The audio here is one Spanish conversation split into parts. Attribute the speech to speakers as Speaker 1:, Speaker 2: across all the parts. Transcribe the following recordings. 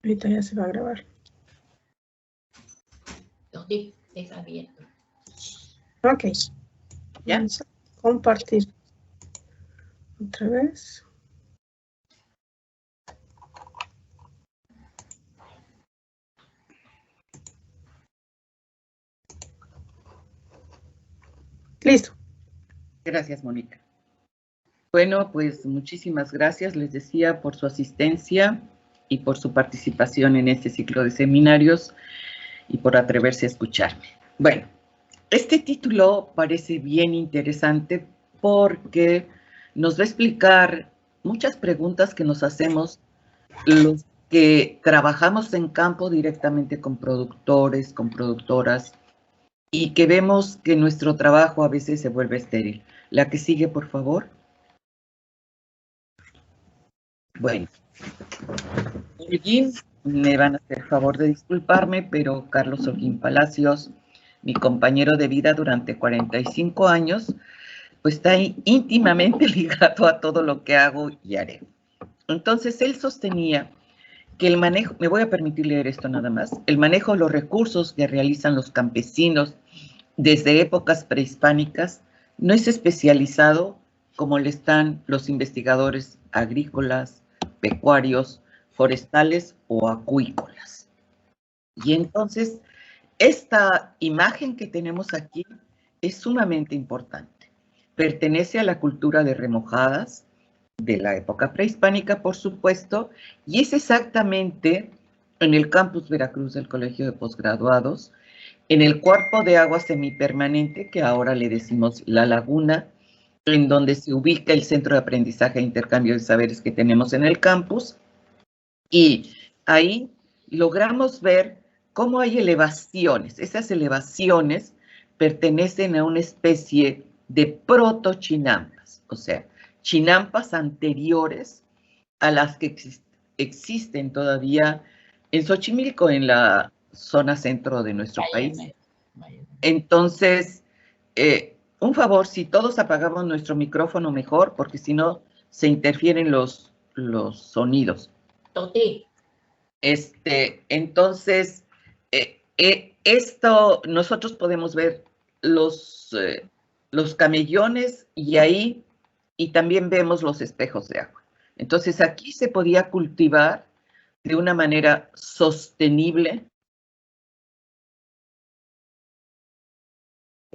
Speaker 1: Ahorita ya se va a grabar.
Speaker 2: ¿Dónde está abierto?
Speaker 1: Ok.
Speaker 2: ¿Ya?
Speaker 1: Vamos a compartir otra vez. Listo.
Speaker 3: Gracias, Mónica. Bueno, pues muchísimas gracias, les decía, por su asistencia y por su participación en este ciclo de seminarios y por atreverse a escucharme. Bueno, este título parece bien interesante porque nos va a explicar muchas preguntas que nos hacemos los que trabajamos en campo directamente con productores, con productoras, y que vemos que nuestro trabajo a veces se vuelve estéril. La que sigue, por favor. Bueno, Holguín, me van a hacer favor de disculparme, pero Carlos Holguín Palacios, mi compañero de vida durante 45 años, pues está íntimamente ligado a todo lo que hago y haré. Entonces, él sostenía que el manejo, me voy a permitir leer esto nada más, el manejo de los recursos que realizan los campesinos desde épocas prehispánicas no es especializado como lo están los investigadores agrícolas, pecuarios, forestales o acuícolas. Y entonces, esta imagen que tenemos aquí es sumamente importante. Pertenece a la cultura de remojadas, de la época prehispánica, por supuesto, y es exactamente en el campus Veracruz del Colegio de Posgraduados, en el cuerpo de agua semipermanente, que ahora le decimos La Laguna, en donde se ubica el centro de aprendizaje e intercambio de saberes que tenemos en el campus, y ahí logramos ver cómo hay elevaciones. Esas elevaciones pertenecen a una especie de protochinampas, o sea, chinampas anteriores a las que existen todavía en Xochimilco, en la zona centro de nuestro país. Entonces, un favor, si todos apagamos nuestro micrófono mejor, porque si no se interfieren los sonidos.
Speaker 2: Toti.
Speaker 3: Entonces, esto, nosotros podemos ver los camellones y ahí, y también vemos los espejos de agua. Entonces, aquí se podía cultivar de una manera sostenible.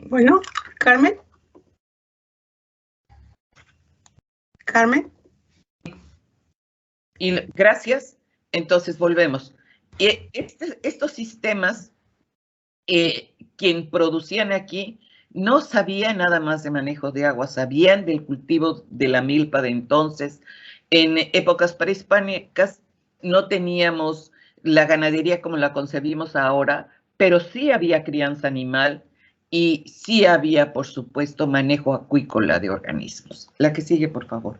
Speaker 1: Bueno, Carmen. Carmen.
Speaker 3: Y gracias. Entonces, volvemos. Estos sistemas, quien producían aquí, no sabían nada más de manejo de agua, sabían del cultivo de la milpa de entonces. En épocas prehispánicas no teníamos la ganadería como la concebimos ahora, pero sí había crianza animal y sí había, por supuesto, manejo acuícola de organismos. La que sigue, por favor.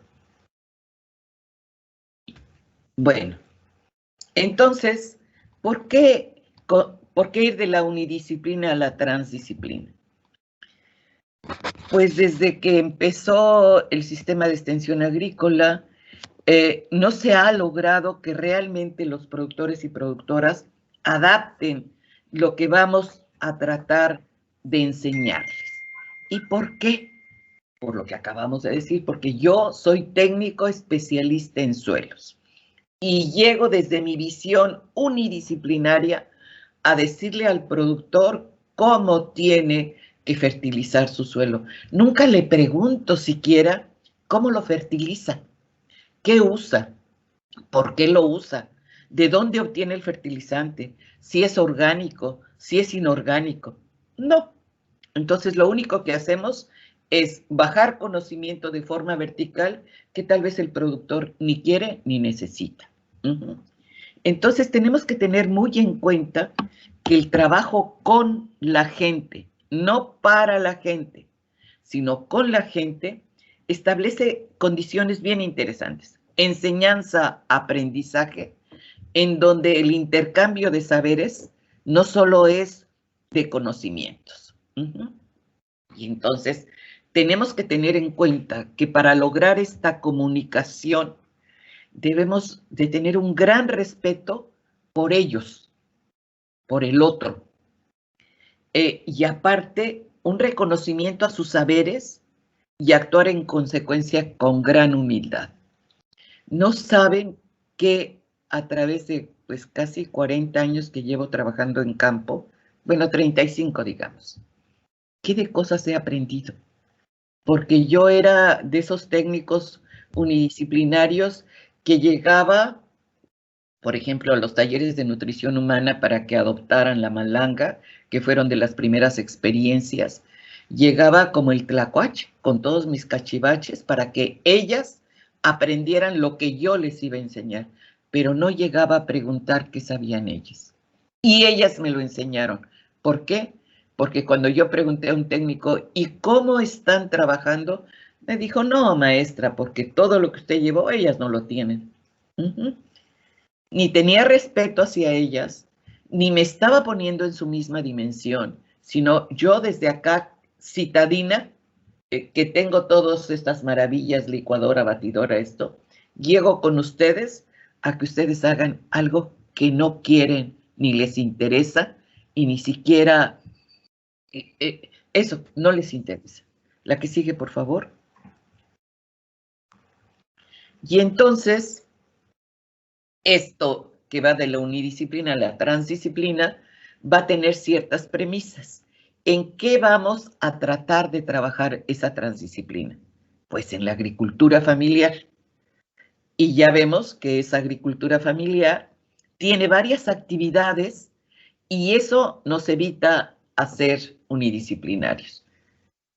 Speaker 3: Bueno, entonces, ¿por qué ir de la unidisciplina a la transdisciplina? Pues desde que empezó el sistema de extensión agrícola, no se ha logrado que realmente los productores y productoras adapten lo que vamos a tratar de enseñarles. ¿Y por qué? Por lo que acabamos de decir, porque yo soy técnico especialista en suelos y llego desde mi visión unidisciplinaria a decirle al productor cómo tiene que fertilizar su suelo. Nunca le pregunto siquiera cómo lo fertiliza, qué usa, por qué lo usa, de dónde obtiene el fertilizante, si es orgánico, si es inorgánico. No. Entonces, lo único que hacemos es bajar conocimiento de forma vertical que tal vez el productor ni quiere ni necesita. Entonces, tenemos que tener muy en cuenta que el trabajo con la gente, no para la gente, sino con la gente, establece condiciones bien interesantes. Enseñanza, aprendizaje, en donde el intercambio de saberes no solo es de conocimientos. Y entonces tenemos que tener en cuenta que para lograr esta comunicación debemos de tener un gran respeto por ellos, por el otro. Y aparte, un reconocimiento a sus saberes y actuar en consecuencia con gran humildad. No saben que a través de pues casi 40 años que llevo trabajando en campo, bueno, 35 digamos, qué de cosas he aprendido. Porque yo era de esos técnicos unidisciplinarios que llegaba, por ejemplo, a los talleres de nutrición humana para que adoptaran la malanga, que fueron de las primeras experiencias. Llegaba como el tlacuache, con todos mis cachivaches, para que ellas aprendieran lo que yo les iba a enseñar, pero no llegaba a preguntar qué sabían ellas. Y ellas me lo enseñaron. ¿Por qué? Porque cuando yo pregunté a un técnico, ¿y cómo están trabajando? Me dijo, no, maestra, porque todo lo que usted llevó, ellas no lo tienen. Ni tenía respeto hacia ellas, ni me estaba poniendo en su misma dimensión, sino yo desde acá, citadina, que tengo todas estas maravillas, licuadora, batidora, esto, llego con ustedes a que ustedes hagan algo que no quieren ni les interesa y ni siquiera eso no les interesa. La que sigue, por favor. Y entonces, esto que va de la unidisciplina a la transdisciplina va a tener ciertas premisas. ¿En qué vamos a tratar de trabajar esa transdisciplina? Pues en la agricultura familiar. Y ya vemos que esa agricultura familiar tiene varias actividades y eso nos evita hacer unidisciplinarios.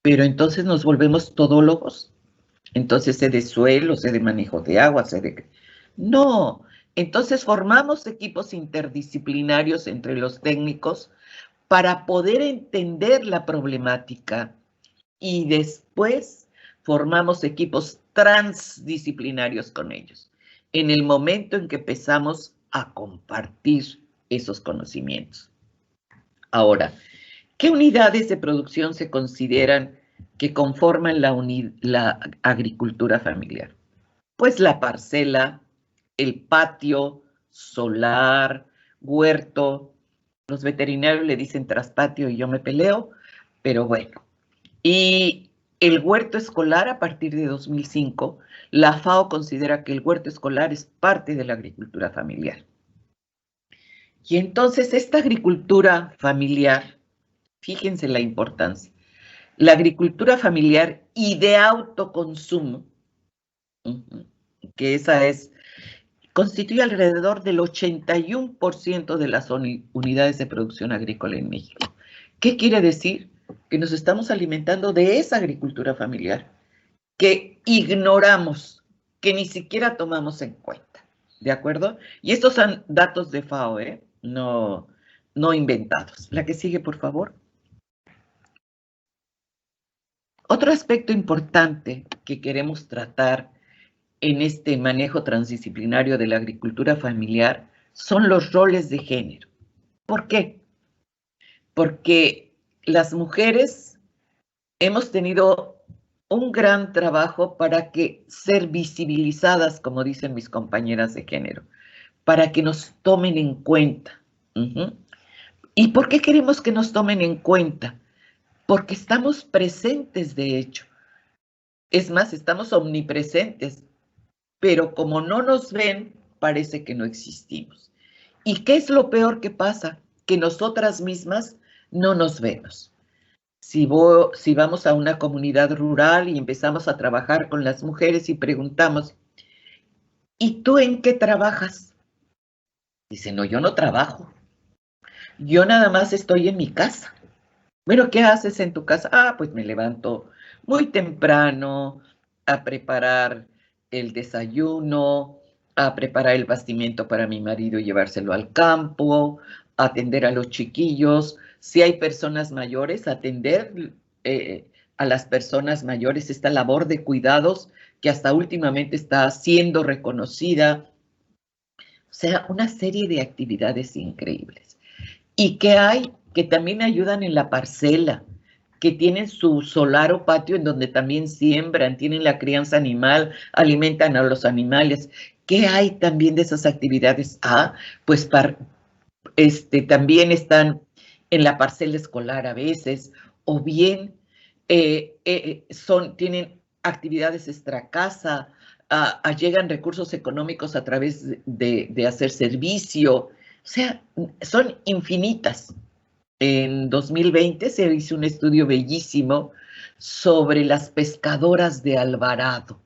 Speaker 3: Pero entonces nos volvemos todólogos. Entonces sé de suelo, sé de manejo de agua, sé de... No, entonces formamos equipos interdisciplinarios entre los técnicos para poder entender la problemática y después formamos equipos transdisciplinarios con ellos, en el momento en que empezamos a compartir esos conocimientos. Ahora, ¿qué unidades de producción se consideran que conforman la agricultura familiar? Pues la parcela, el patio, solar, huerto. Los veterinarios le dicen traspatio y yo me peleo, pero bueno. Y el huerto escolar a partir de 2005, la FAO considera que el huerto escolar es parte de la agricultura familiar. Y entonces esta agricultura familiar, fíjense la importancia, la agricultura familiar y de autoconsumo, que esa es, constituye alrededor del 81% de las unidades de producción agrícola en México. ¿Qué quiere decir? Que nos estamos alimentando de esa agricultura familiar, que ignoramos, que ni siquiera tomamos en cuenta, ¿de acuerdo? Y estos son datos de FAO, no inventados. La que sigue, por favor. Otro aspecto importante que queremos tratar en este manejo transdisciplinario de la agricultura familiar son los roles de género. ¿Por qué? Porque las mujeres hemos tenido un gran trabajo para que ser visibilizadas, como dicen mis compañeras de género, para que nos tomen en cuenta. ¿Y por qué queremos que nos tomen en cuenta? Porque estamos presentes, de hecho. Es más, estamos omnipresentes, pero como no nos ven, parece que no existimos. ¿Y qué es lo peor que pasa? Que nosotras mismas no nos vemos. Si vamos a una comunidad rural y empezamos a trabajar con las mujeres y preguntamos, ¿y tú en qué trabajas? Dicen, no, yo no trabajo. Yo nada más estoy en mi casa. Bueno, ¿qué haces en tu casa? Ah, pues me levanto muy temprano a preparar el desayuno, a preparar el bastimento para mi marido y llevárselo al campo, a atender a los chiquillos. Si hay personas mayores, atender a las personas mayores, esta labor de cuidados que hasta últimamente está siendo reconocida. O sea, una serie de actividades increíbles. ¿Y qué hay? Que también ayudan en la parcela, que tienen su solar o patio en donde también siembran, tienen la crianza animal, alimentan a los animales. ¿Qué hay también de esas actividades? Pues también están en la parcela escolar a veces, o bien tienen actividades extracasa, llegan recursos económicos a través de hacer servicio, o sea, son infinitas. En 2020 se hizo un estudio bellísimo sobre las pescadoras de Alvarado.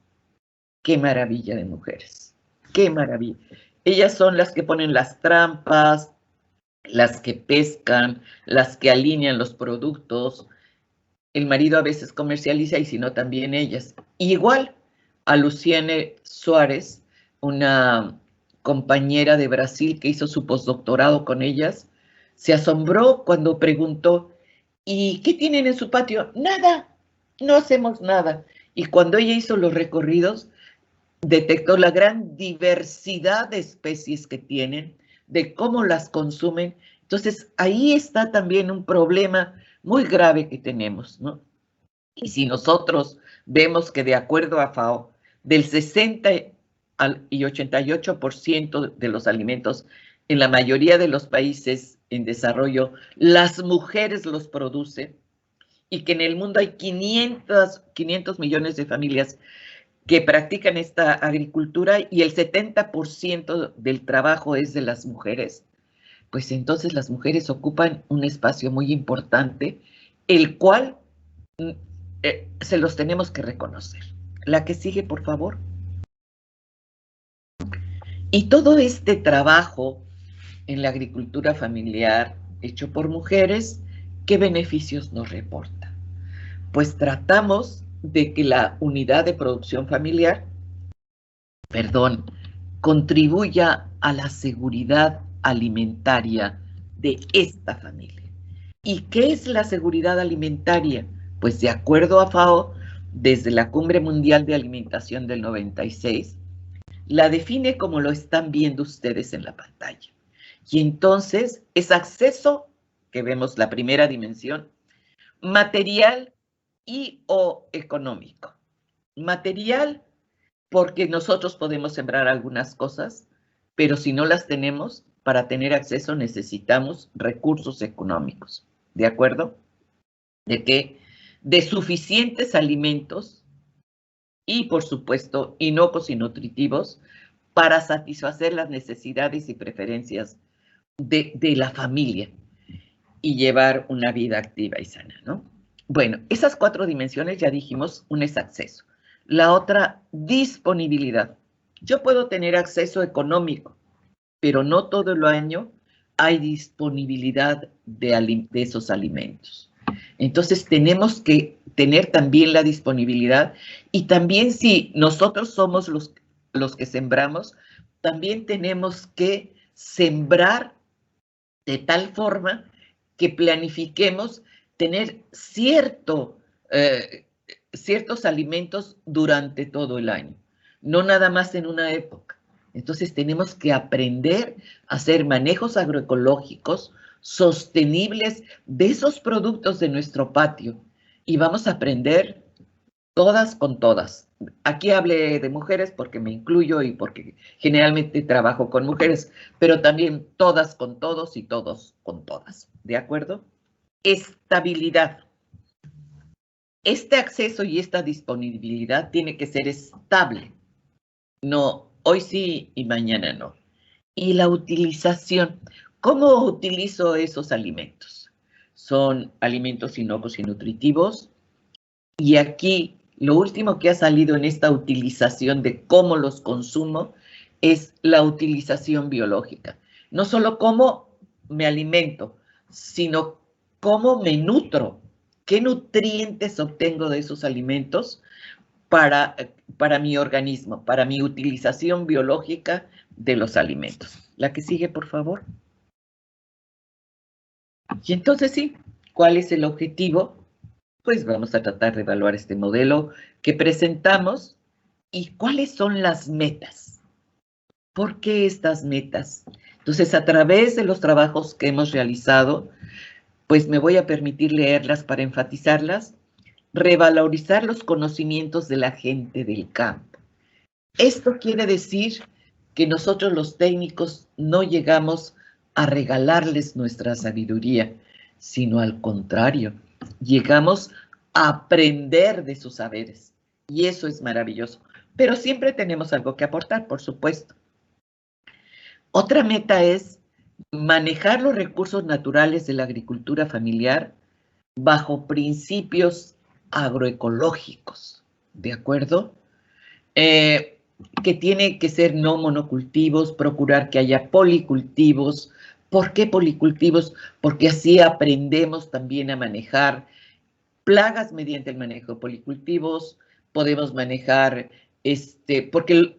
Speaker 3: ¡Qué maravilla de mujeres! ¡Qué maravilla! Ellas son las que ponen las trampas, las que pescan, las que alinean los productos. El marido a veces comercializa y si no también ellas. Igual a Luciane Suárez, una compañera de Brasil que hizo su postdoctorado con ellas, se asombró cuando preguntó, ¿y qué tienen en su patio? Nada, no hacemos nada. Y cuando ella hizo los recorridos, detectó la gran diversidad de especies que tienen, de cómo las consumen. Entonces, ahí está también un problema muy grave que tenemos, ¿no? Y si nosotros vemos que de acuerdo a FAO, del 60 y 88% de los alimentos en la mayoría de los países en desarrollo, las mujeres los producen, y que en el mundo hay 500 millones de familias que practican esta agricultura y el 70% del trabajo es de las mujeres, pues entonces las mujeres ocupan un espacio muy importante, el cual se los tenemos que reconocer. La que sigue, por favor. Y todo este trabajo en la agricultura familiar hecho por mujeres, ¿qué beneficios nos reporta? Pues tratamos de que la unidad de producción familiar, contribuya a la seguridad alimentaria de esta familia. ¿Y qué es la seguridad alimentaria? Pues de acuerdo a FAO, desde la Cumbre Mundial de Alimentación del 96, la define como lo están viendo ustedes en la pantalla. Y entonces es acceso, que vemos la primera dimensión, material y o económico. Material, porque nosotros podemos sembrar algunas cosas, pero si no las tenemos, para tener acceso necesitamos recursos económicos, ¿de acuerdo? De suficientes alimentos y, por supuesto, inocuos y nutritivos para satisfacer las necesidades y preferencias de la familia y llevar una vida activa y sana, ¿no? Bueno, esas 4 dimensiones ya dijimos, una es acceso. La otra, disponibilidad. Yo puedo tener acceso económico, pero no todo el año hay disponibilidad de esos alimentos. Entonces tenemos que tener también la disponibilidad y también si nosotros somos los que sembramos, también tenemos que sembrar de tal forma que planifiquemos tener ciertos alimentos durante todo el año, no nada más en una época. Entonces tenemos que aprender a hacer manejos agroecológicos sostenibles de esos productos de nuestro patio y vamos a aprender todas con todas. Aquí hablé de mujeres porque me incluyo y porque generalmente trabajo con mujeres, pero también todas con todos y todos con todas, ¿de acuerdo? Estabilidad. Este acceso y esta disponibilidad tiene que ser estable. No, hoy sí y mañana no. Y la utilización. ¿Cómo utilizo esos alimentos? Son alimentos inocuos y nutritivos. Y aquí lo último que ha salido en esta utilización de cómo los consumo es la utilización biológica. No solo cómo me alimento, sino cómo me nutro. ¿Qué nutrientes obtengo de esos alimentos para mi organismo, para mi utilización biológica de los alimentos? La que sigue, por favor. Y entonces sí, ¿cuál es el objetivo? Pues vamos a tratar de evaluar este modelo que presentamos y cuáles son las metas. ¿Por qué estas metas? Entonces, a través de los trabajos que hemos realizado, pues me voy a permitir leerlas para enfatizarlas. Revalorizar los conocimientos de la gente del campo. Esto quiere decir que nosotros los técnicos no llegamos a regalarles nuestra sabiduría, sino al contrario, llegamos a aprender de sus saberes. Y eso es maravilloso. Pero siempre tenemos algo que aportar, por supuesto. Otra meta es manejar los recursos naturales de la agricultura familiar bajo principios agroecológicos, ¿de acuerdo? Que tiene que ser no monocultivos, procurar que haya policultivos. ¿Por qué policultivos? Porque así aprendemos también a manejar plagas mediante el manejo de policultivos, podemos manejar, porque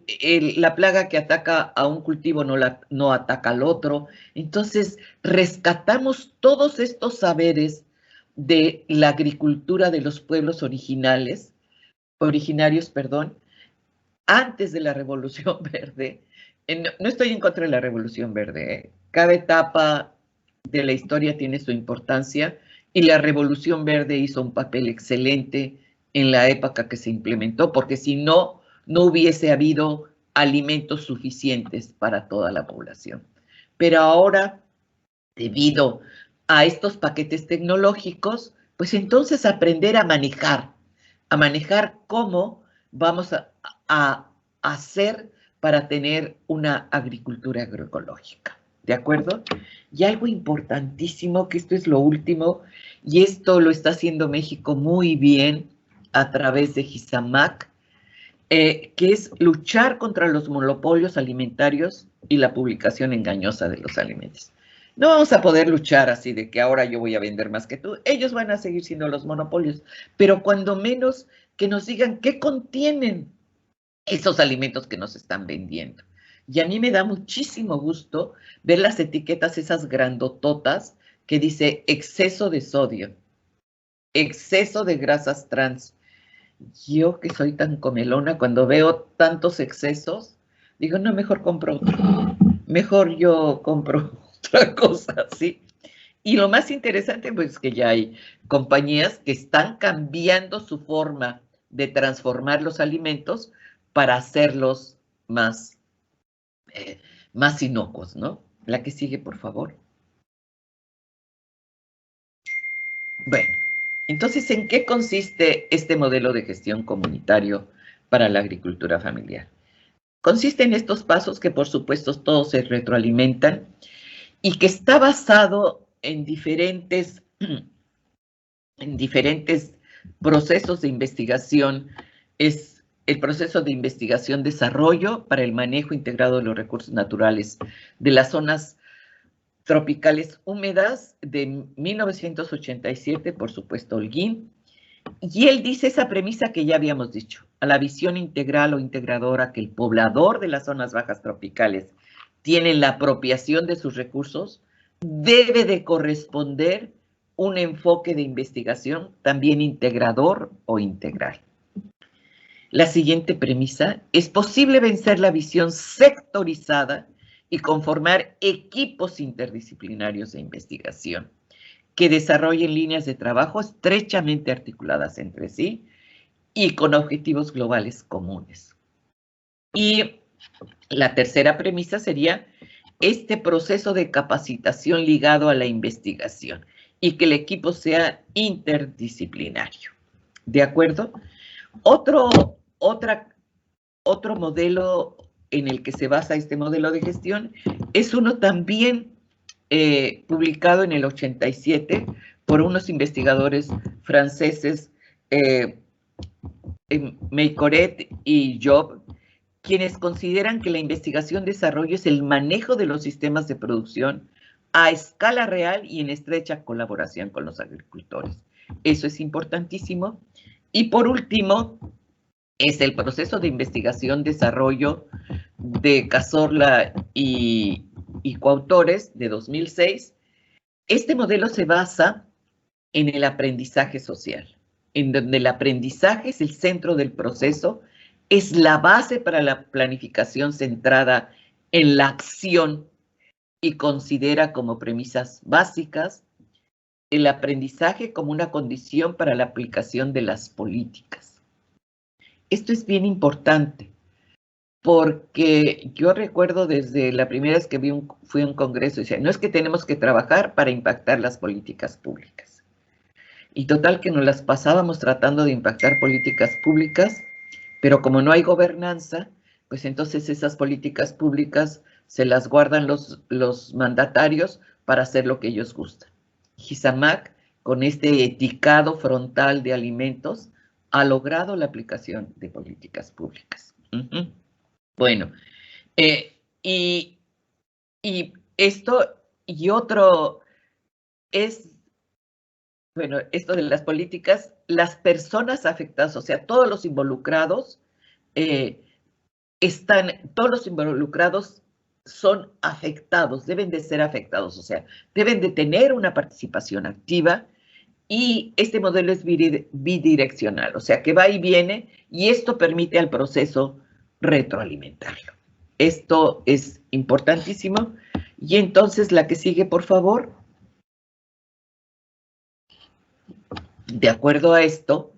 Speaker 3: la plaga que ataca a un cultivo no ataca al otro. Entonces, rescatamos todos estos saberes de la agricultura de los pueblos originarios, antes de la Revolución Verde. No estoy en contra de la Revolución Verde, ¿eh? Cada etapa de la historia tiene su importancia y la Revolución Verde hizo un papel excelente en la época que se implementó, porque si no, no hubiese habido alimentos suficientes para toda la población. Pero ahora, debido a estos paquetes tecnológicos, pues entonces aprender a manejar cómo vamos a hacer para tener una agricultura agroecológica, ¿de acuerdo? Y algo importantísimo, que esto es lo último, y esto lo está haciendo México muy bien a través de GISAMAC, que es luchar contra los monopolios alimentarios y la publicación engañosa de los alimentos. No vamos a poder luchar así de que ahora yo voy a vender más que tú. Ellos van a seguir siendo los monopolios, pero cuando menos que nos digan qué contienen esos alimentos que nos están vendiendo. Y a mí me da muchísimo gusto ver las etiquetas esas grandototas que dice exceso de sodio, exceso de grasas trans. Yo que soy tan comelona, cuando veo tantos excesos, digo, no, mejor compro otro. Mejor yo compro otra cosa, ¿sí? Y lo más interesante, pues, que ya hay compañías que están cambiando su forma de transformar los alimentos para hacerlos más inocuos, ¿no? La que sigue, por favor. Bueno, entonces, ¿en qué consiste este modelo de gestión comunitario para la agricultura familiar? Consiste en estos pasos que, por supuesto, todos se retroalimentan y que está basado en diferentes procesos de investigación. Es el proceso de investigación-desarrollo para el manejo integrado de los recursos naturales de las zonas tropicales húmedas de 1987, por supuesto, Holguín. Y él dice esa premisa que ya habíamos dicho, a la visión integral o integradora que el poblador de las zonas bajas tropicales tiene la apropiación de sus recursos, debe de corresponder un enfoque de investigación también integrador o integral. La siguiente premisa: es posible vencer la visión sectorizada y conformar equipos interdisciplinarios de investigación que desarrollen líneas de trabajo estrechamente articuladas entre sí y con objetivos globales comunes. Y la tercera premisa sería este proceso de capacitación ligado a la investigación y que el equipo sea interdisciplinario. ¿De acuerdo? Otro modelo en el que se basa este modelo de gestión es uno también publicado en el 87 por unos investigadores franceses, Meycoret y Job, quienes consideran que la investigación-desarrollo es el manejo de los sistemas de producción a escala real y en estrecha colaboración con los agricultores. Eso es importantísimo. Y por último, es el proceso de investigación-desarrollo de Cazorla y coautores de 2006. Este modelo se basa en el aprendizaje social, en donde el aprendizaje es el centro del proceso, es la base para la planificación centrada en la acción y considera como premisas básicas el aprendizaje como una condición para la aplicación de las políticas. Esto es bien importante porque yo recuerdo desde la primera vez que fui a un congreso, decía, no es que tenemos que trabajar para impactar las políticas públicas. Y total que nos las pasábamos tratando de impactar políticas públicas, pero como no hay gobernanza, pues entonces esas políticas públicas se las guardan los mandatarios para hacer lo que ellos gustan. Gisamac, con este etiquetado frontal de alimentos, ha logrado la aplicación de políticas públicas. Bueno, y esto y otro es, bueno, esto de las políticas, las personas afectadas, o sea, todos los involucrados, todos los involucrados son afectados, deben de ser afectados, o sea, deben de tener una participación activa. Y este modelo es bidireccional, o sea, que va y viene, y esto permite al proceso retroalimentarlo. Esto es importantísimo. Y entonces la que sigue, por favor. De acuerdo a esto,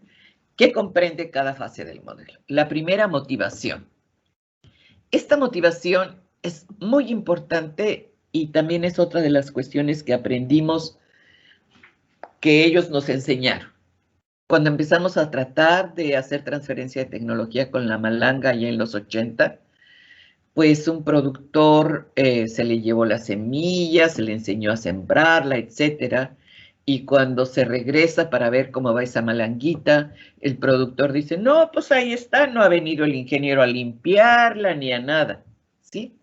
Speaker 3: ¿qué comprende cada fase del modelo? La primera, motivación. Esta motivación es muy importante y también es otra de las cuestiones que aprendimos que ellos nos enseñaron. Cuando empezamos a tratar de hacer transferencia de tecnología con la malanga ya en los 80, pues un productor se le llevó la semilla, se le enseñó a sembrarla, etcétera, y cuando se regresa para ver cómo va esa malanguita, el productor dice, no, pues ahí está, no ha venido el ingeniero a limpiarla ni a nada, ¿sí?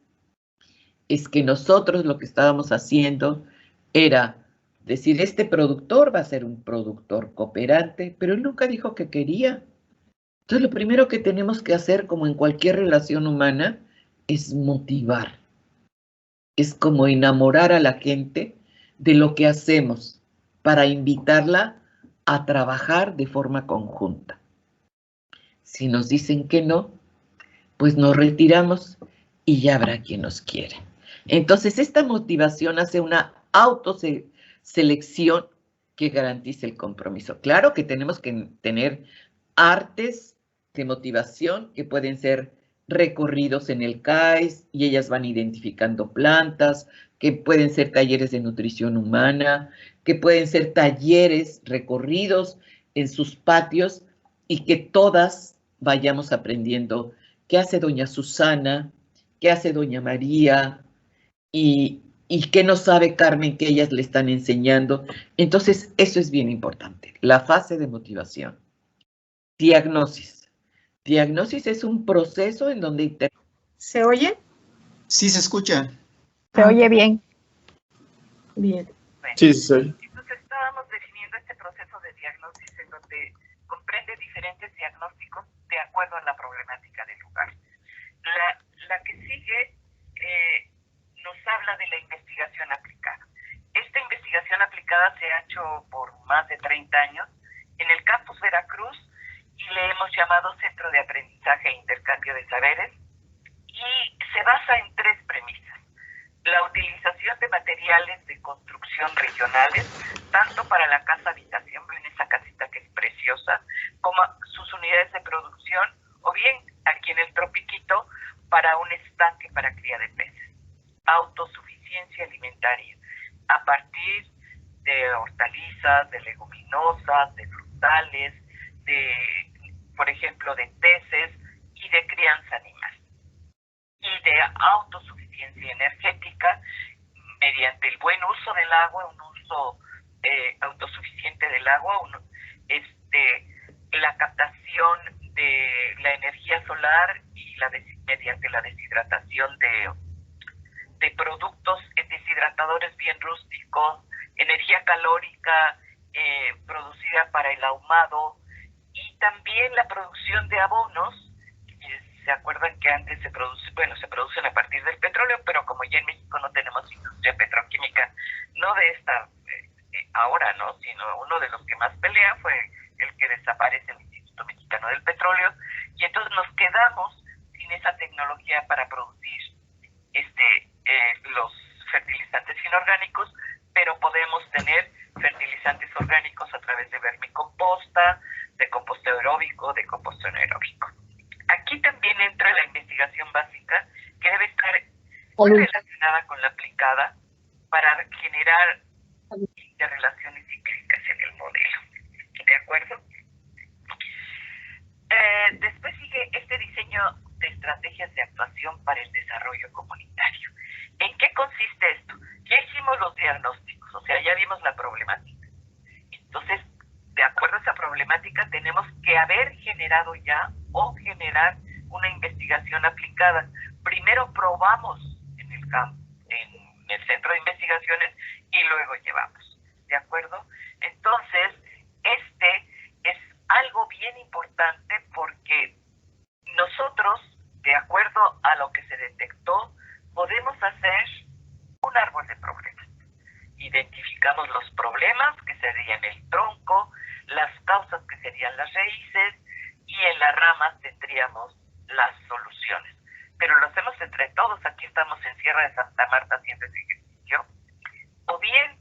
Speaker 3: Es que nosotros lo que estábamos haciendo era decir, este productor va a ser un productor cooperante, pero él nunca dijo que quería. Entonces, lo primero que tenemos que hacer, como en cualquier relación humana, es motivar. Es como enamorar a la gente de lo que hacemos para invitarla a trabajar de forma conjunta. Si nos dicen que no, pues nos retiramos y ya habrá quien nos quiera. Entonces, esta motivación hace una autoselección que garantice el compromiso. Claro que tenemos que tener artes de motivación que pueden ser recorridos en el CAES y ellas van identificando plantas, que pueden ser talleres de nutrición humana, que pueden ser talleres recorridos en sus patios y que todas vayamos aprendiendo qué hace doña Susana, qué hace doña María y qué no sabe Carmen que ellas le están enseñando. Entonces, eso es bien importante, la fase de motivación. Diagnosis. Diagnosis es un proceso en donde...
Speaker 1: ¿Se oye?
Speaker 4: Sí, se escucha.
Speaker 5: Se oye bien.
Speaker 1: Bien.
Speaker 4: Sí, sí.
Speaker 3: Entonces estábamos definiendo este proceso de diagnosis en donde comprende diferentes diagnósticos de acuerdo a la problemática del lugar. La que sigue nos habla de la investigación aplicada. Esta investigación aplicada se ha hecho por más de 30 años en el campus Veracruz y le hemos llamado Centro de Aprendizaje e Intercambio de Saberes y se basa en 3 premisas. La utilización de materiales de construcción regionales, tanto para la casa habitación, ven esa casita que es preciosa, como sus unidades de producción, o bien aquí en el Tropiquito, para un estanque para cría de peces. Autosuficiencia alimentaria, a partir de hortalizas, de leguminosas, de frutales, por ejemplo, de peces y de crianza animal. Y de autosuficiencia energética mediante el buen uso del agua, un uso autosuficiente del agua, la captación de la energía solar y mediante la deshidratación de productos deshidratadores bien rústicos, energía calórica producida para el ahumado y también la producción de abonos. ¿Se acuerdan que antes se producen a partir del petróleo, pero como ya en México no tenemos industria petroquímica, no de esta ahora, ¿no? Sino uno de los que más pelea fue el que desaparece el Instituto Mexicano del Petróleo, y entonces nos quedamos sin esa tecnología para producir los fertilizantes inorgánicos, pero podemos tener fertilizantes orgánicos a través de vermicomposta, de composteo aeróbico, de composteo anaeróbico. Aquí también entra la investigación investigación básica que debe estar muy relacionada con la aplicada para generar interrelaciones cíclicas en el modelo. ¿De acuerdo? Después sigue este diseño de estrategias de actuación para el desarrollo comunitario. ¿En qué consiste esto? Ya hicimos los diagnósticos, o sea, ya vimos la problemática. Entonces, de acuerdo a esa problemática, tenemos que haber generado ya o generar una investigación aplicada. Primero probamos en el campo, en el centro de investigaciones, y luego llevamos. ¿De acuerdo? Entonces, este es algo bien importante porque nosotros, de acuerdo a lo que se detectó, podemos hacer un árbol de problemas. Identificamos los problemas, que serían el tronco, las causas, que serían las raíces, y en las ramas tendríamos las soluciones. Pero lo hacemos entre todos. Aquí estamos en Sierra de Santa Marta haciendo ese ejercicio. O bien,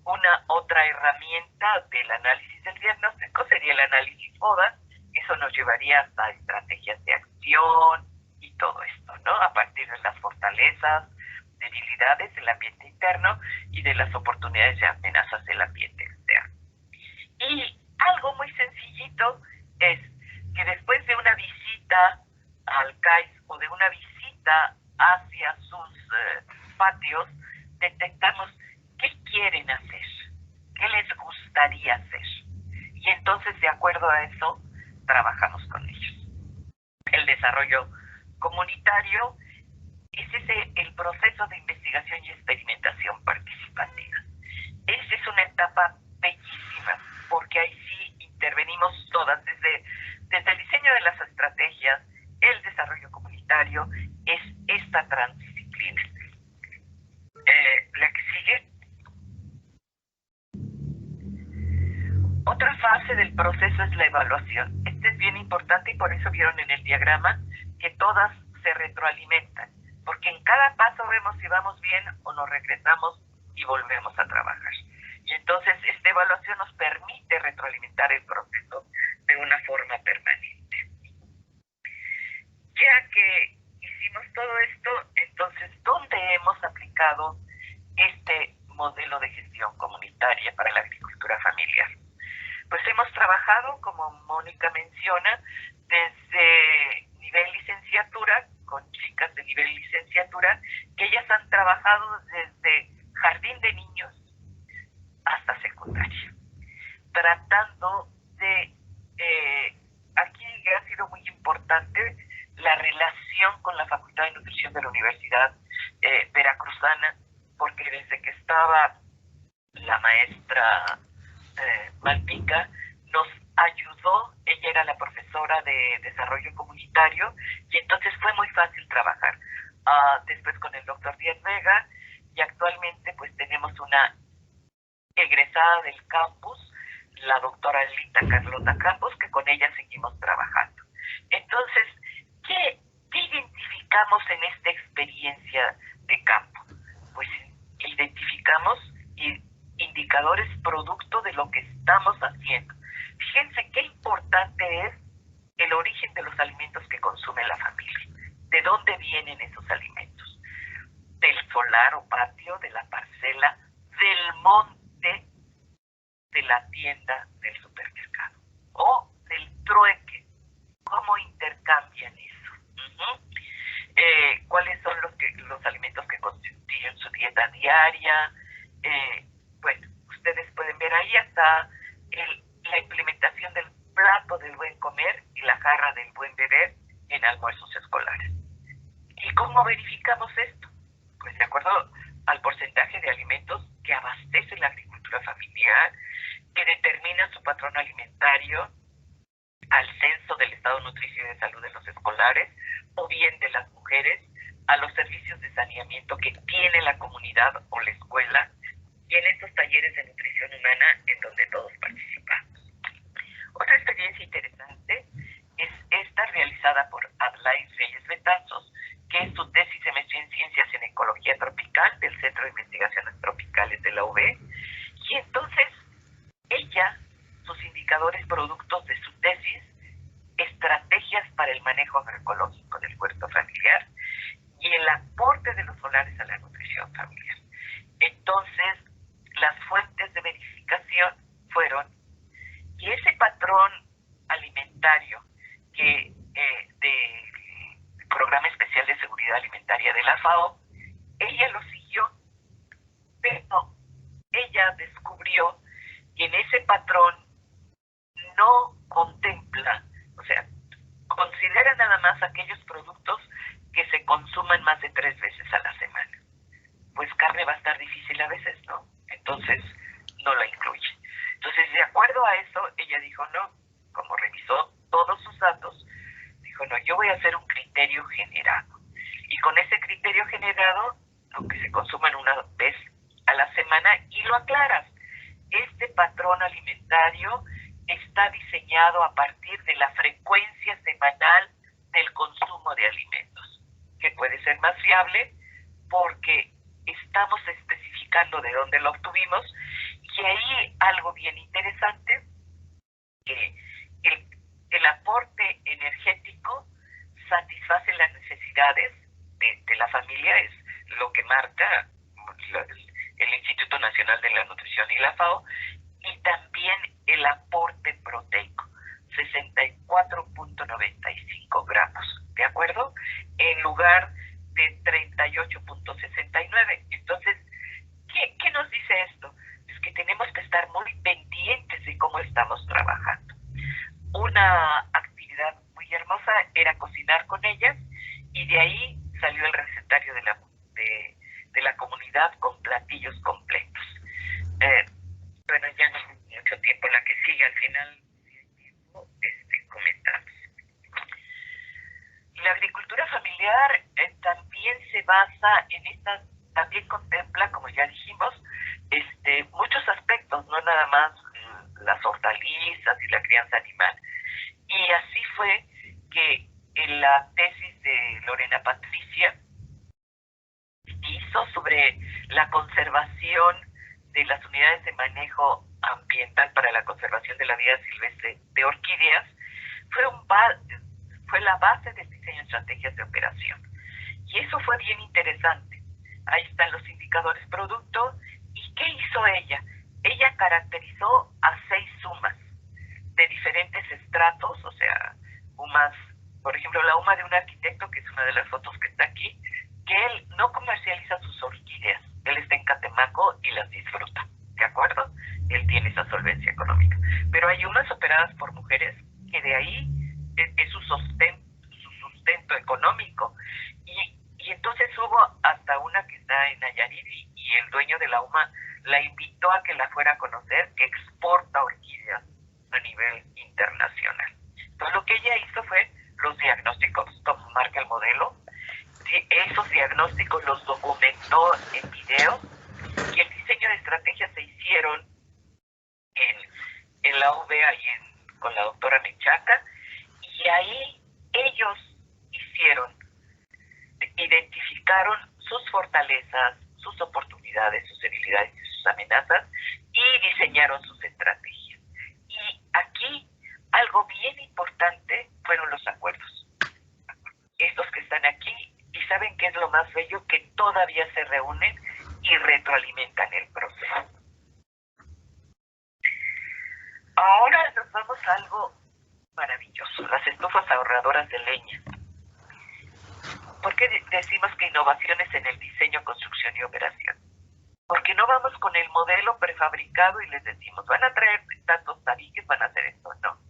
Speaker 3: una otra herramienta del análisis del diagnóstico sería el análisis FODA. Eso nos llevaría hasta estrategias de acción y todo esto, ¿no? A partir de las fortalezas, debilidades del ambiente interno y de las oportunidades y amenazas del ambiente externo. Y algo muy sencillito es que después de una visita al CAIS o de una visita hacia sus patios, detectamos qué quieren hacer, qué les gustaría hacer. Y entonces, de acuerdo a eso, trabajamos con ellos. El desarrollo comunitario es el proceso de investigación y experimentación participativa. Esa es una etapa bellísima, porque ahí sí intervenimos todas, desde el diseño de las estrategias, el desarrollo comunitario, es esta transdisciplina. La que sigue. Otra fase del proceso es la evaluación. Este es bien importante y por eso vieron en el diagrama que todas se retroalimentan, porque en cada paso vemos si vamos bien o nos regresamos y volvemos a trabajar. Y entonces esta evaluación nos permite retroalimentar el proceso de una forma permanente. Ya que hicimos todo esto, entonces, ¿dónde hemos aplicado este modelo de gestión comunitaria para la agricultura familiar? Pues hemos trabajado, como Mónica menciona, desde nivel licenciatura, con chicas de nivel licenciatura, que ellas han trabajado desde jardín de niños hasta secundaria, tratando de, aquí ha sido muy importante la relación con la Facultad de Nutrición de la Universidad Veracruzana, porque desde que estaba la maestra Malpica, nos ayudó. Ella era la profesora de desarrollo comunitario y entonces fue muy fácil trabajar. Después con el doctor Díaz Vega, y actualmente pues tenemos una egresada del campus, la doctora Lita Carlota Campos, que con ella seguimos trabajando. Entonces, ¿qué identificamos en esta experiencia de campo? Pues identificamos indicadores producto de lo que estamos haciendo. Fíjense qué importante es el origen de los alimentos que consume la familia. ¿De dónde vienen esos alimentos? Del solar o patio, de la parcela, del monte, de la tienda, del supermercado o del trueque. ¿Cómo intercambian eso? ¿Cuáles son los alimentos que constituyen su dieta diaria? Bueno, ustedes pueden ver ahí hasta la implementación del plato del buen comer y la jarra del buen beber en almuerzos escolares. ¿Y cómo verificamos esto? Pues de acuerdo al porcentaje de alimentos que abastece la agricultura familiar, que determina su patrón alimentario, al censo del estado nutricio y de salud de los escolares, o bien de las mujeres, a los servicios de saneamiento que tiene la comunidad o la escuela, y en estos talleres de nutrición humana en donde todos participamos. Otra experiencia interesante es esta realizada por Adlai Reyes Betanzos, que es su tesis de maestría en Ciencias en Ecología Tropical del Centro de Investigaciones Tropicales de la UB, y entonces ella, sus indicadores productos de su tesis, estrategias para el manejo agroecológico del huerto familiar. aporte de los solares a la nutrición familiar. Entonces, las fuentes de verificación fueron que ese patrón alimentario que del Programa Especial de Seguridad Alimentaria de la FAO, ella lo siguió, pero ella descubrió que en ese patrón no contempla, o sea, considera nada más aquellos productos que se consuman más de 3 veces a la semana. Pues carne va a estar difícil a veces, ¿no? Entonces, no la incluye. Entonces, de acuerdo a eso, ella dijo, no, como revisó todos sus datos, dijo, no, yo voy a hacer un criterio generado. Y con ese criterio generado, lo que se consuman una vez a la semana, y lo aclaras. Este patrón alimentario está diseñado a partir de la frecuencia semanal del consumo de alimentos, que puede ser más fiable porque estamos especificando de dónde lo obtuvimos, y ahí algo bien interesante, que el aporte energético satisface las necesidades de la familia, es lo que marca el Instituto Nacional de la Nutrición y la FAO, y también el aporte proteico, 64.95 gramos, ¿de acuerdo? En lugar de 38.69. Entonces, ¿qué nos dice esto? Es que tenemos que estar muy pendientes de cómo estamos trabajando. Una actividad muy hermosa era cocinar con ellas, y de ahí salió el recetario de la comunidad con platillos completos. Bueno, ya no hay mucho tiempo, la que sigue al final comentamos. La agricultura familiar también se basa en estas, también contempla, como ya dijimos, muchos aspectos, no nada más las hortalizas y la crianza animal. Y así fue que en la tesis de Lorena Patricia hizo sobre la conservación de las unidades de manejo ambiental para la conservación de la vida silvestre de orquídeas, fue la base del diseño de estrategias de operación. Y eso fue bien interesante. Ahí están los indicadores producto. ¿Y qué hizo ella? Ella caracterizó a 6 sumas de diferentes estratos, o sea, UMAS, por ejemplo, la UMA de un arquitecto, que es una de las fotos que está aquí, que él no comercializa sus orquídeas, él está en Catemaco y las disfruta, ¿de acuerdo? Él tiene esa solvencia económica. Pero hay unas operadas por mujeres que de ahí es su sustento económico. Y entonces hubo hasta una que está en Nayarit, y el dueño de la UMA la invitó a que la fuera a conocer, que exporta orquídeas a nivel internacional. Entonces lo que ella hizo fue los diagnósticos, como marca el modelo, esos diagnósticos los documentó en video, y el diseño de estrategias se hicieron en la UV, ahí con la doctora Menchaca, y ahí ellos identificaron sus fortalezas, sus oportunidades, sus debilidades y sus amenazas, y diseñaron sus estrategias. Y aquí algo bien importante fueron los acuerdos. Estos que están aquí, y saben qué es lo más bello, que todavía se reúnen y retroalimentan el proceso. Ahora nos vamos a algo maravilloso, las estufas ahorradoras de leña. ¿Por qué decimos que innovaciones en el diseño, construcción y operación? Porque no vamos con el modelo prefabricado y les decimos, van a traer tantos tabiques, van a hacer esto, no.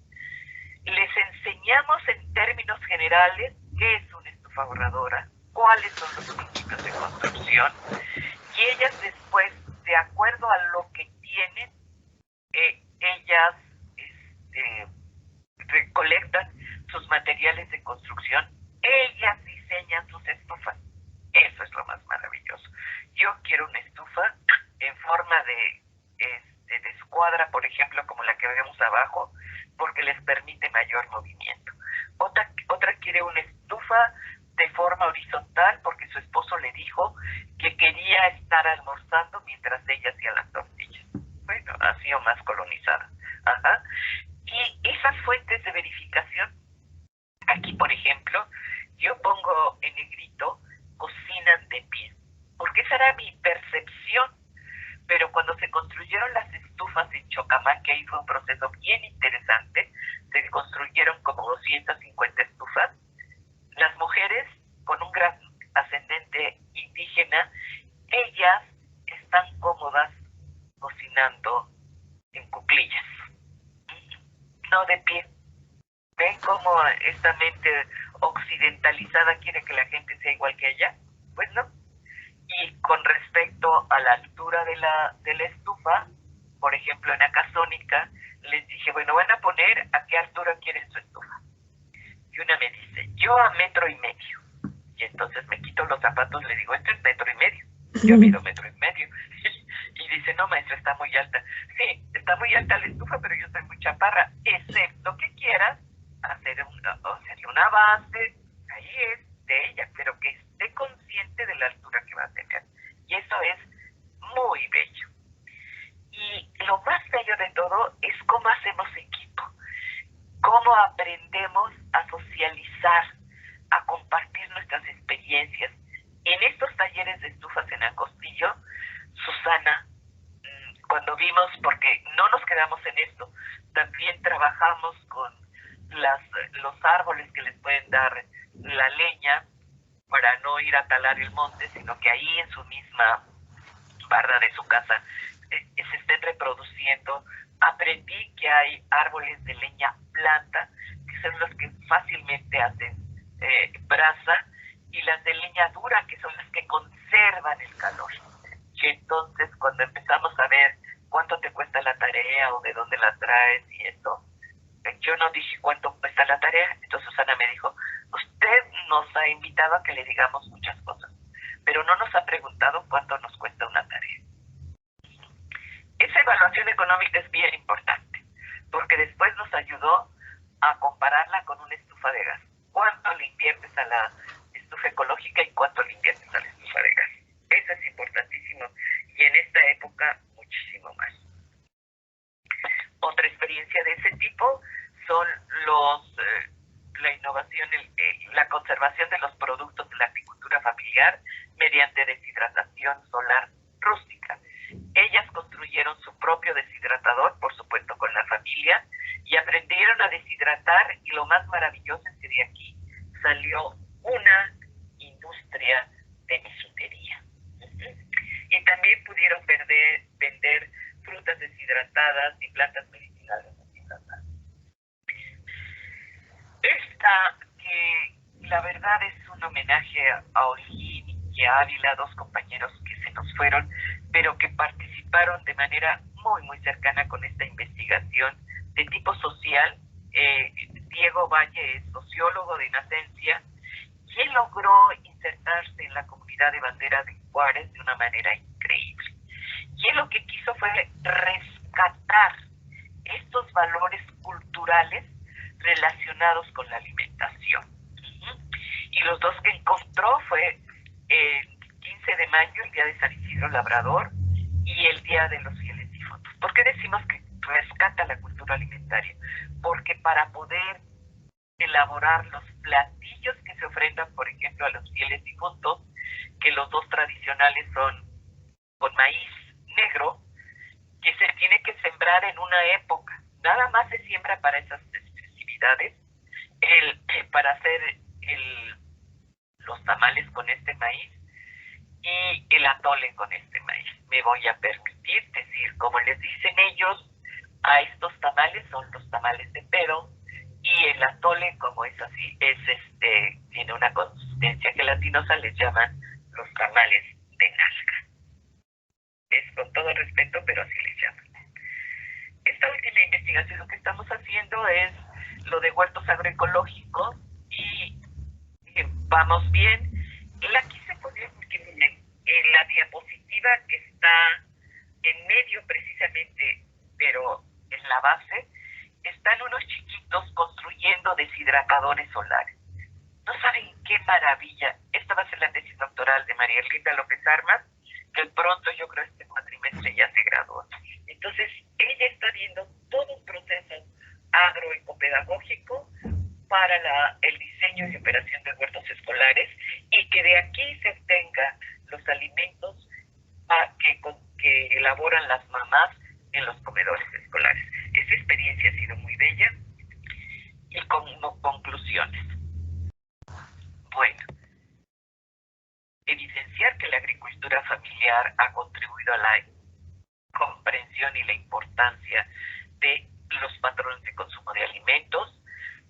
Speaker 3: Les enseñamos en términos generales qué es una estufa ahorradora, cuáles son los principios de construcción, y ellas después, de acuerdo a lo que tienen, ellas recolectan sus materiales de construcción, ellas diseñan sus estufas. Eso es lo más maravilloso. Yo quiero una estufa en forma de escuadra, por ejemplo, como la que vemos abajo, porque les permite mayor movimiento. Otra quiere una estufa de forma horizontal, porque su esposo le dijo que quería estar almorzando mientras ella hacía las tortillas. Bueno, así o más colonizada. Ajá. Y esas fuentes de verificación, aquí por ejemplo, yo pongo en negrito cocinas de pie. Porque esa era mi percepción. Pero cuando se construyeron las estufas en Chocamac, que ahí fue un proceso bien interesante, se construyeron como 250 estufas, las mujeres con un gran ascendente indígena, ellas están cómodas cocinando en cuclillas, no de pie. ¿Ven cómo esta mente occidentalizada quiere que la gente sea igual que ella? Pues no. Y con respecto a la altura de la estufa, por ejemplo, en Acasónica, les dije, bueno, van a poner a qué altura quieren su estufa. Y una me dice, yo a 1,5 metros. Y entonces me quito los zapatos, le digo, esto es 1,5 metros. Yo mido 1,5 metros. Y dice, no, maestra, está muy alta. Sí, está muy alta la estufa, pero yo soy muy chaparra, excepto que quieras hacer una base, ahí es de ella, pero que esté consciente de la altura que va a tener. Y eso es muy bello. Y lo más bello de todo es cómo hacemos equipo, cómo aprendemos a socializar, a compartir nuestras experiencias. En estos talleres de estufas en Angostillo, Susana, cuando vimos, porque no nos quedamos en esto, también trabajamos con los árboles que les pueden dar la leña para no ir a talar el monte, sino que ahí en su misma barda de su casa se estén reproduciendo. Aprendí que hay árboles de leña blanda, que son los que fácilmente hacen brasa, y las de leña dura, que son las que conservan el calor. Y entonces cuando empezamos a ver cuánto te cuesta la tarea o de dónde la traes y eso, yo no dije cuánto cuesta la tarea. Entonces Susana me dijo, usted nos ha invitado a que le digamos muchas cosas, pero no nos ha preguntado cuánto nos cuesta una tarea. Esa evaluación económica es bien importante, porque después nos ayudó a compararla con una estufa de gas. ¿Cuánto le inviertes a la estufa ecológica y cuánto le inviertes a la estufa de gas? Eso es importantísimo, y en esta época muchísimo más. Otra experiencia de ese tipo son la innovación, la conservación de los productos de la agricultura familiar mediante deshidratación solar rústica. Ellas construyeron su propio deshidratador, por supuesto con la familia, y aprendieron a deshidratar, y lo más maravilloso es que de aquí salió una industria de bisutería. Y también pudieron vender frutas deshidratadas y plantas medicinales deshidratadas. Esta, que la verdad es un homenaje a Holguín y a Ávila, dos compañeros que se nos fueron, pero que participaron de manera muy, muy cercana con esta investigación de tipo social. Diego Valle es sociólogo de nacencia, y él logró insertarse en la comunidad de Bandera de Juárez de una manera increíble. Y él lo que quiso fue rescatar estos valores culturales relacionados con la alimentación. Y los dos que encontró fue el 15 de mayo, el Día de San Isidro Labrador, y el Día de los Fieles Difuntos. ¿Por qué decimos que rescata la cultura alimentaria? Porque para poder elaborar los platillos que se ofrendan, por ejemplo, a los fieles difuntos, que los dos tradicionales son con maíz negro, que se tiene que sembrar en una época. Nada más se siembra para esas festividades, para hacer los tamales con este maíz y el atole con este maíz. Me voy a permitir decir, como les dicen ellos, a estos tamales son los tamales de pedo, y el atole, como es así, tiene una consistencia gelatinosa, les llaman los tamales de nalga. Es con todo respeto, pero así les llaman. Esta última investigación que estamos haciendo es lo de huertos agroecológicos, y vamos bien. La quise poner porque miren, en la diapositiva que está en medio precisamente, pero en la base, están unos chiquitos construyendo deshidratadores solares. No saben qué maravilla. Esta va a ser la tesis doctoral de María Erlinda López Armas, que pronto, yo creo, este cuatrimestre ya se graduó. Entonces, ella está viendo todo un proceso agroecopedagógico para el diseño y operación de huertos escolares, y que de aquí se obtengan los alimentos que elaboran las mamás en los comedores escolares. Esa experiencia ha sido muy bella. Y como conclusiones. Bueno, evidenciar que la agricultura familiar ha contribuido a la comprensión y la importancia de los patrones de consumo de alimentos,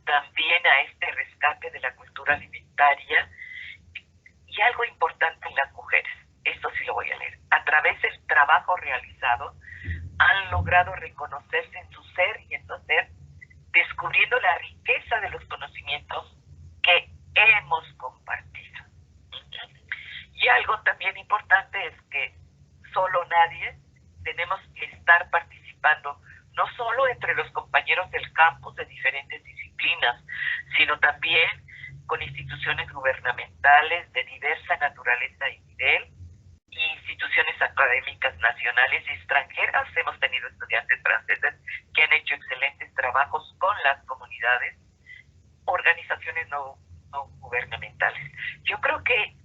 Speaker 3: también a este rescate de la cultura alimentaria y algo importante en las mujeres, esto sí lo voy a leer, a través del trabajo realizado han logrado reconocerse en su ser y en su hacer, descubriendo la riqueza de los conocimientos que hemos compartido. Y algo también importante es que solo nadie tenemos que estar participando, no solo entre los compañeros del campus de diferentes disciplinas, sino también con instituciones gubernamentales de diversa naturaleza y nivel, y instituciones académicas nacionales y extranjeras. Hemos tenido estudiantes franceses que han hecho excelentes trabajos con las comunidades, organizaciones no gubernamentales. Yo creo que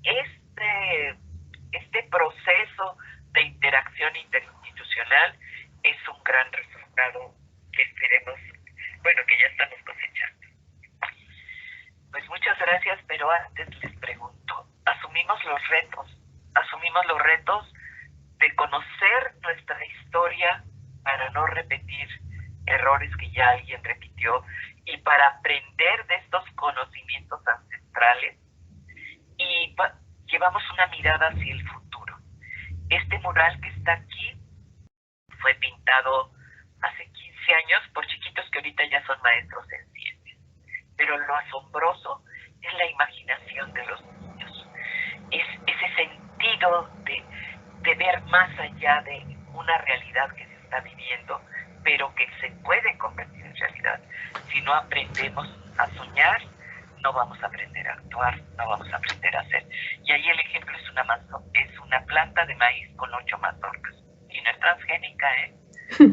Speaker 3: este proceso de interacción interinstitucional es un gran resultado que esperemos, bueno, que ya estamos cosechando. Pues muchas gracias, pero antes les pregunto, asumimos los retos de conocer nuestra historia para no repetir errores que ya alguien repitió y para aprender de estos conocimientos ancestrales, y llevamos una mirada hacia el futuro. Este mural que está aquí fue pintado hace 15 años por chiquitos que ahorita ya son maestros en ciencias, pero lo asombroso es la imaginación de los niños, es ese sentido de ver más allá de una realidad que se está viviendo, pero que se puede convertir en realidad. Si no aprendemos a soñar, no vamos a aprender a actuar, no vamos a aprender a hacer. Y ahí el ejemplo es una planta de maíz con 8 mazorcas. Y no es transgénica, ¿eh?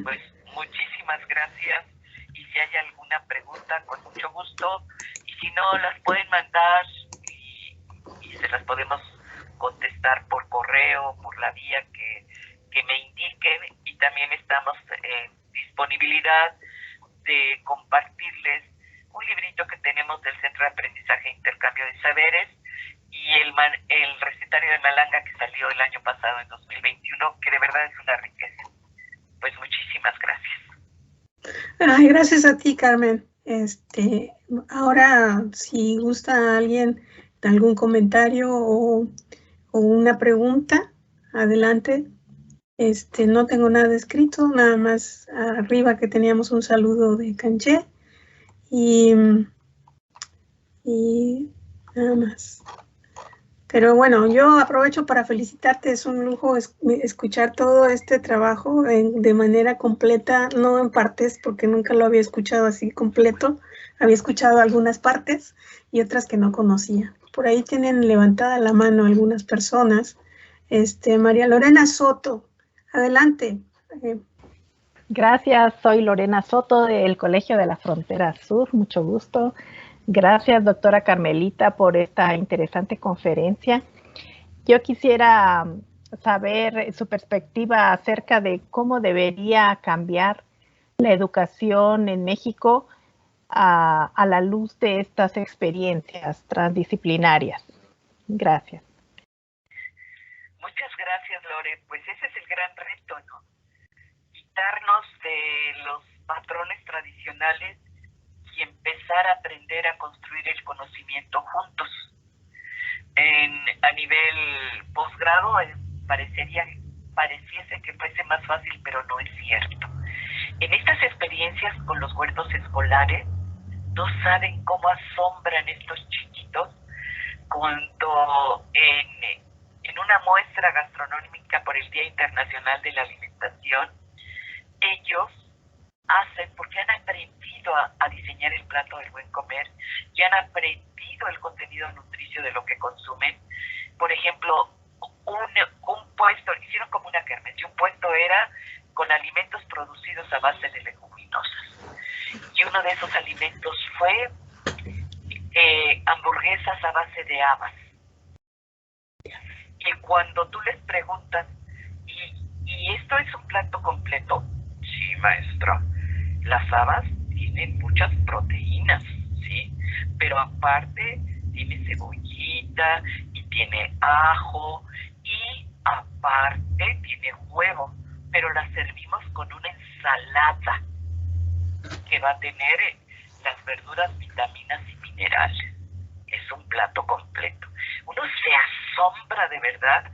Speaker 3: Pues muchísimas gracias. Y si hay alguna pregunta, con mucho gusto. Y si no, las pueden mandar y se las podemos contestar por correo, por la vía que me indiquen. Y también estamos en disponibilidad de compartirles un librito que tenemos del Centro de Aprendizaje e Intercambio de Saberes y el recetario de Malanga que salió el año pasado, en 2021, que de verdad es una riqueza. Pues muchísimas gracias.
Speaker 1: Ay, gracias a ti, Carmen. Ahora, si gusta alguien algún comentario o una pregunta, adelante. No tengo nada escrito, nada más arriba que teníamos un saludo de Canché y nada más. Pero bueno, yo aprovecho para felicitarte, es un lujo escuchar todo este trabajo de manera completa, no en partes, porque nunca lo había escuchado así completo, había escuchado algunas partes y otras que no conocía. Por ahí tienen levantada la mano algunas personas. María Lorena Soto, adelante.
Speaker 5: Gracias, soy Lorena Soto del Colegio de la Frontera Sur, mucho gusto. Gracias, doctora Carmelita, por esta interesante conferencia. Yo quisiera saber su perspectiva acerca de cómo debería cambiar la educación en México a la luz de estas experiencias transdisciplinarias. Gracias.
Speaker 3: Muchas gracias, Lore. Pues ese es el gran reto, ¿no? Quitarnos de los patrones tradicionales y empezar a aprender a construir el conocimiento juntos. A nivel posgrado pareciese que fuese más fácil, pero no es cierto. En estas experiencias con los huertos escolares, no saben cómo asombran estos chiquitos cuando en una muestra gastronómica por el Día Internacional de la Alimentación, ellos hacen, porque han aprendido a diseñar el plato del buen comer y han aprendido el contenido nutricio de lo que consumen. Por ejemplo, un puesto, hicieron como una kermés, y un puesto era con alimentos producidos a base de leguminosas. Y uno de esos alimentos fue hamburguesas a base de habas. que cuando tú les preguntas, ¿y esto es un plato completo? Sí, maestra. Las habas tienen muchas proteínas, ¿sí? Pero aparte tiene cebollita y tiene ajo y aparte tiene huevo, pero la servimos con una ensalada que va a tener las verduras, vitaminas y minerales. Es un plato completo. Uno se asombra de verdad.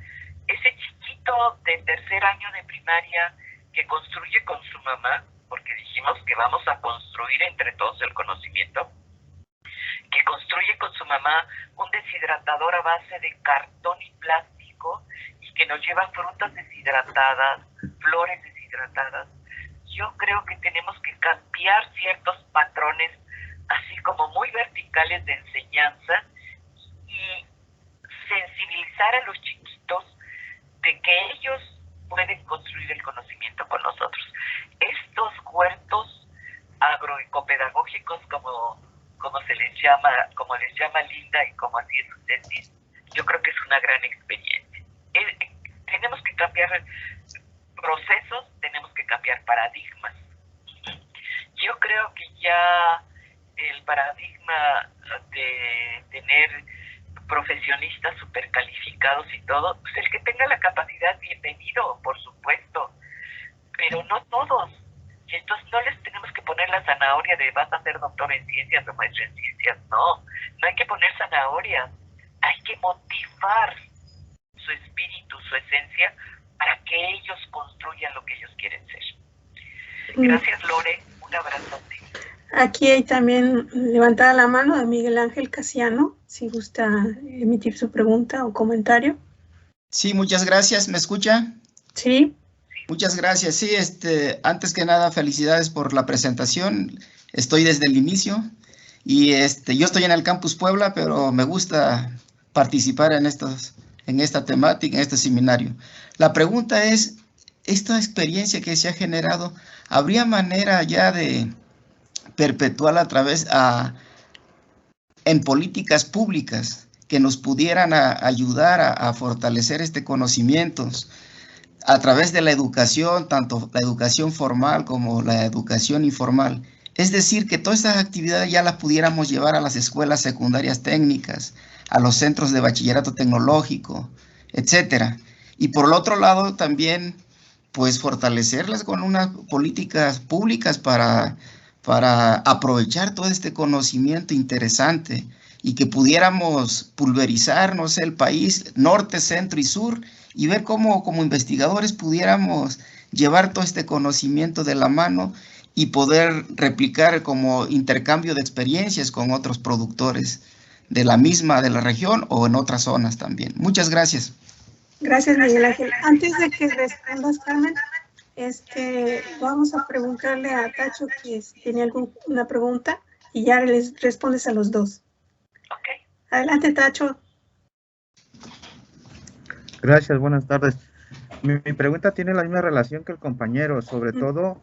Speaker 3: Ese chiquito de tercer año de primaria que construye con su mamá, porque dijimos que vamos a construir entre todos el conocimiento, que construye con su mamá un deshidratador a base de cartón y plástico y que nos lleva frutas deshidratadas, flores deshidratadas. Yo creo que tenemos que cambiar ciertos patrones, así como muy verticales de enseñanza, y sensibilizar a los chiquitos de que ellos pueden construir el conocimiento con nosotros. Estos huertos agroecopedagógicos, como se les llama, como les llama Linda y como así es su tesis, yo creo que es una gran experiencia. Tenemos que cambiar procesos, tenemos que cambiar paradigmas. Yo creo que ya el paradigma de tener profesionistas supercalificados y todo, pues el que tenga la capacidad, bienvenido, por supuesto, pero no todos. Y entonces no les tenemos que poner la zanahoria de vas a ser doctor en ciencias o maestro en ciencias, no hay que poner zanahorias, hay que motivar su espíritu, su esencia, para que ellos construyan lo que ellos quieren ser. Gracias, Lore, un abrazote.
Speaker 1: Aquí hay también levantada la mano de Miguel Ángel Casiano, si gusta emitir su pregunta o comentario.
Speaker 4: Sí, muchas gracias. ¿Me escucha?
Speaker 1: Sí.
Speaker 4: Muchas gracias. Sí, antes que nada, felicidades por la presentación. Estoy desde el inicio y yo estoy en el Campus Puebla, pero me gusta participar en esta temática, en este seminario. La pregunta es, esta experiencia que se ha generado, ¿habría manera ya de perpetuarla a través en políticas públicas que nos pudieran ayudar a fortalecer conocimientos a través de la educación, tanto la educación formal como la educación informal? Es decir, que todas estas actividades ya las pudiéramos llevar a las escuelas secundarias técnicas, a los centros de bachillerato tecnológico, etcétera. Y por el otro lado también, pues fortalecerlas con unas políticas públicas para aprovechar todo este conocimiento interesante y que pudiéramos pulverizar, no sé, el país, norte, centro y sur, y ver cómo como investigadores pudiéramos llevar todo este conocimiento de la mano y poder replicar como intercambio de experiencias con otros productores de la región o en otras zonas también. Muchas gracias.
Speaker 1: Gracias, Miguel Ángel. Antes de que respondas, Carmen, vamos a preguntarle a Tacho que si tiene alguna pregunta y ya les respondes a los dos.
Speaker 3: Ok.
Speaker 1: Adelante, Tacho.
Speaker 6: Gracias, buenas tardes. Mi pregunta tiene la misma relación que el compañero, sobre todo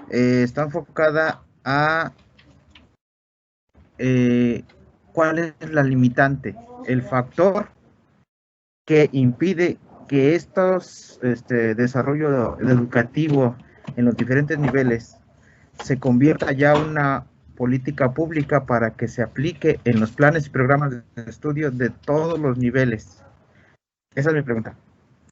Speaker 6: está enfocada a cuál es la limitante, el factor que impide que estos desarrollo educativo en los diferentes niveles se convierta ya una política pública para que se aplique en los planes y programas de estudio de todos los niveles. Esa es mi pregunta.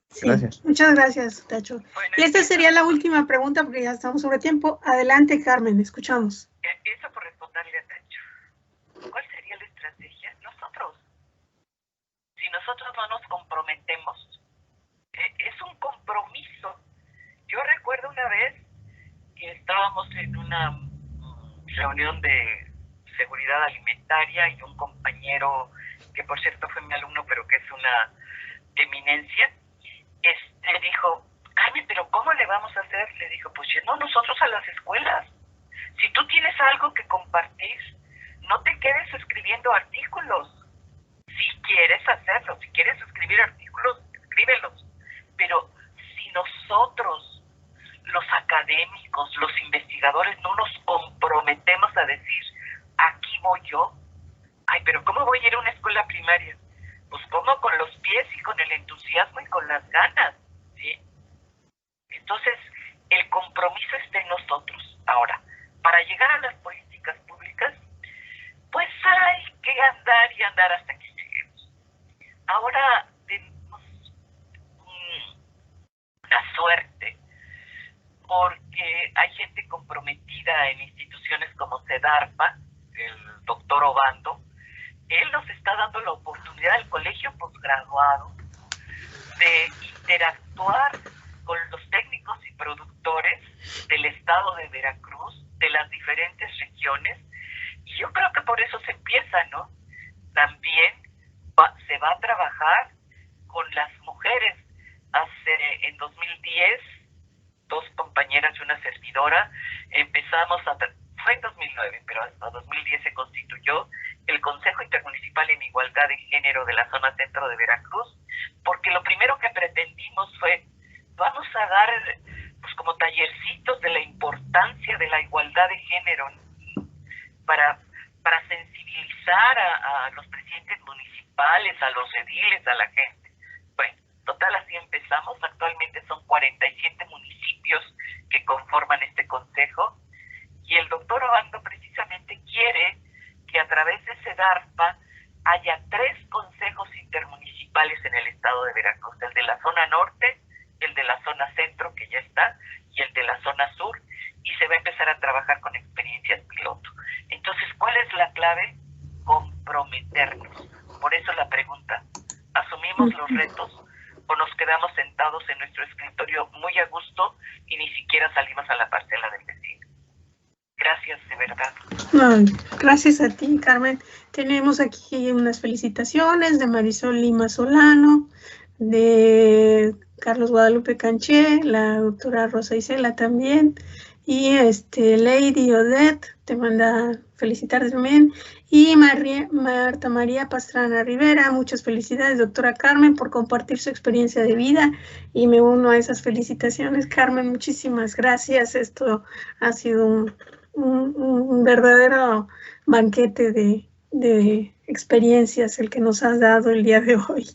Speaker 1: Sí,
Speaker 6: gracias.
Speaker 1: Muchas gracias, Tacho.
Speaker 3: Bueno,
Speaker 1: Y esta sería la última pregunta porque ya estamos sobre tiempo. Adelante, Carmen, escuchamos.
Speaker 3: Eso por responderle a Tacho. ¿Cuál sería la estrategia? Nosotros. Si nosotros no nos comprometemos, es un compromiso. Yo recuerdo una vez que estábamos en una reunión de seguridad alimentaria y un compañero, que por cierto fue mi alumno, pero que es una eminencia, dijo, Carmen, pero ¿cómo le vamos a hacer? Le dijo, pues no, nosotros a las escuelas. Si tú tienes algo que compartir, no te quedes escribiendo artículos. Si quieres hacerlo, si quieres escribir artículos, escríbelos. Pero si nosotros, los académicos, los investigadores, no nos comprometemos a decir, aquí voy yo, ay, pero ¿cómo voy a ir a una escuela primaria? Pues como con los pies
Speaker 7: interés y con el entusiasmo y con las ganas, ¿sí? Entonces, el compromiso está en nosotros. Ahora, para llegar a las políticas públicas, pues hay que andar y andar hasta que lleguemos. Ahora tenemos una suerte, porque hay gente comprometida en instituciones como CEDARPA, el doctor Obando. Él nos está dando la oportunidad al colegio posgraduado de interactuar con los técnicos y productores del estado de Veracruz, de las diferentes regiones, y yo creo que por eso se empieza, ¿no? También se va a trabajar con las mujeres. En 2010, dos compañeras y una servidora, fue en 2009, pero hasta 2010 se constituyó el Consejo Intermunicipal en Igualdad de Género de la zona centro de Veracruz, porque lo primero que pretendimos fue, vamos a dar pues como tallercitos de la importancia de la igualdad de género para sensibilizar a los presidentes municipales, a los ediles, a la gente. Bueno, total, así empezamos. Actualmente son 47 municipios que conforman este consejo, y el doctor Obando precisamente quiere que a través de CEDARPA haya 3 consejos intermunicipales en el estado de Veracruz: el de la zona norte, el de la zona centro, que ya está, y el de la zona sur, y se va a empezar a trabajar con experiencias piloto. Entonces, ¿cuál es la clave? Comprometernos. Por eso la pregunta: ¿asumimos los retos o nos quedamos sentados en nuestro escritorio muy a gusto y ni siquiera salimos a la parcela del vecino? Gracias, de verdad.
Speaker 1: Ay, gracias a ti, Carmen. Tenemos aquí unas felicitaciones de Marisol Lima Solano, de Carlos Guadalupe Canché, la doctora Rosa Isela también, y Lady Odette te manda felicitar también, y Marta María Pastrana Rivera, muchas felicidades, doctora Carmen, por compartir su experiencia de vida, y me uno a esas felicitaciones. Carmen, muchísimas gracias. Esto ha sido un verdadero banquete de experiencias el que nos has dado el día de hoy.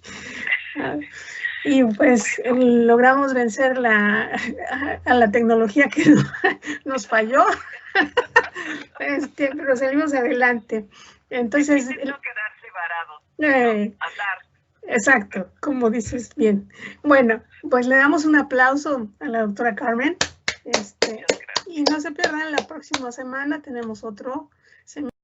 Speaker 1: Y pues logramos vencer a la tecnología que nos falló, pero salimos adelante. Entonces,
Speaker 7: no quedarse varados, hablar.
Speaker 1: Exacto, como dices bien. Bueno, pues le damos un aplauso a la doctora Carmen. Y no se pierdan, la próxima semana tenemos otro seminario.